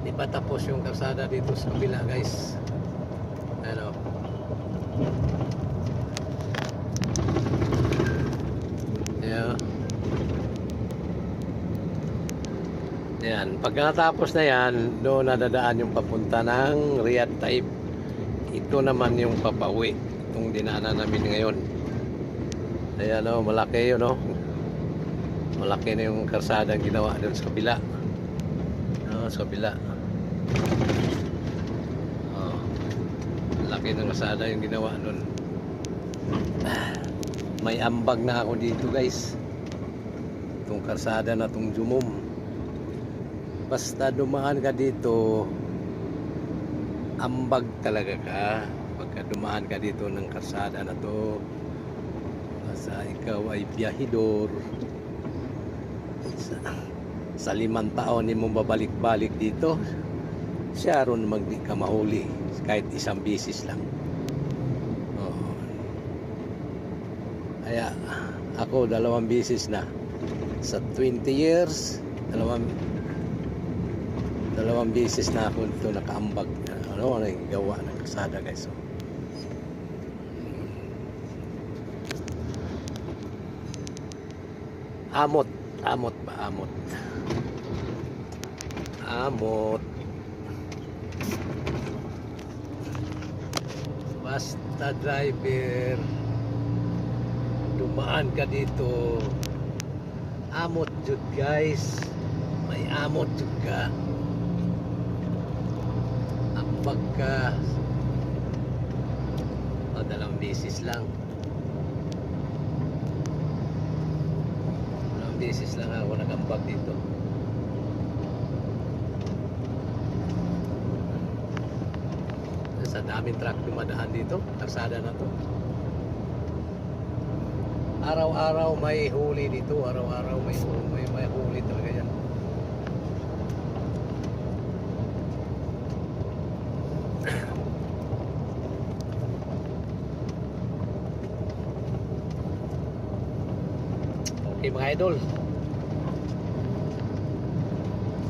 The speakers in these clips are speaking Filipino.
Di pa tapos yung kalsada dito sa kabila, guys. Ano? Yeah. Yan, pag natapos na yan, doon nadadaan yung papunta ng Riyadh Taib. Ito naman yung papauwi, itong dinaanan namin ngayon. Ayan o, malaki yun o. Malaki na yung karsada ginawa doon sa kabila. Sa kabila. Malaki ng karsada yung ginawa doon. May ambag na ako dito, guys. Itong karsada na itong Jumum. Basta dumaan ka dito, ambag talaga ka. Pagka dumaan ka dito ng karsada na to, basta ikaw ay biyahidor. Sa 5 taon ni mong babalik-balik dito, siya ron magdi ka mahuli kahit isang bisis lang. Kaya ako 2 bisis na sa 20 years, 2 bisis na ako dito nakaambag. Ano ang gawa ng kalsada, guys. Amot ba? Amot. Basta driver, dumaan ka dito, amot jud, guys. May amot jud ka. Ambag ka. 2 beses lang. 2 beses lang ako nagambag dito. Sa daming truck dumadaan dito, karsada na to. Araw-araw may huli dito, araw-araw may huli talaga yan. Okay mga idol,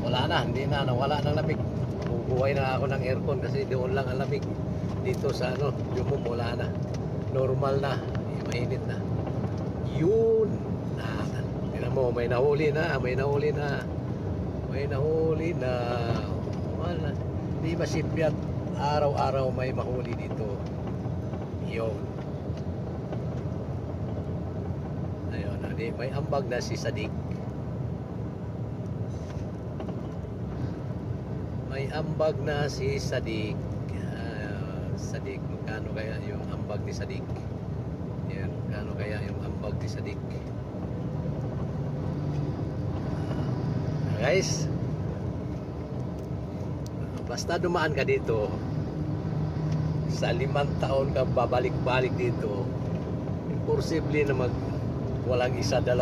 wala na, hindi na, nawala ng lamig. Bubuhay na ako ng aircon kasi doon lang ang lamig. Dito sa Jumum wala na, normal na, mainit na. Yun, tingnan mo, may nahuli na. Wala, di ba sipyat, araw-araw may mahuli dito. Yun. Ayun, may ambag na si Sadik. May ambag na si Sadik. Sadik, magkano kaya yung ambag ni Sadik? Yan, magkano kaya yung ambag ni Sadik? Guys, basta dumaan ka dito, sa 5 taon ka babalik-balik dito, imposible na walang 1-2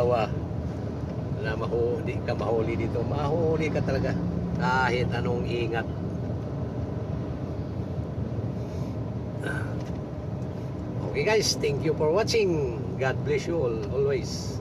na di ka mahuli dito. Mahuli ka talaga kahit anong ingat. Okay guys, thank you for watching. God bless you all, always.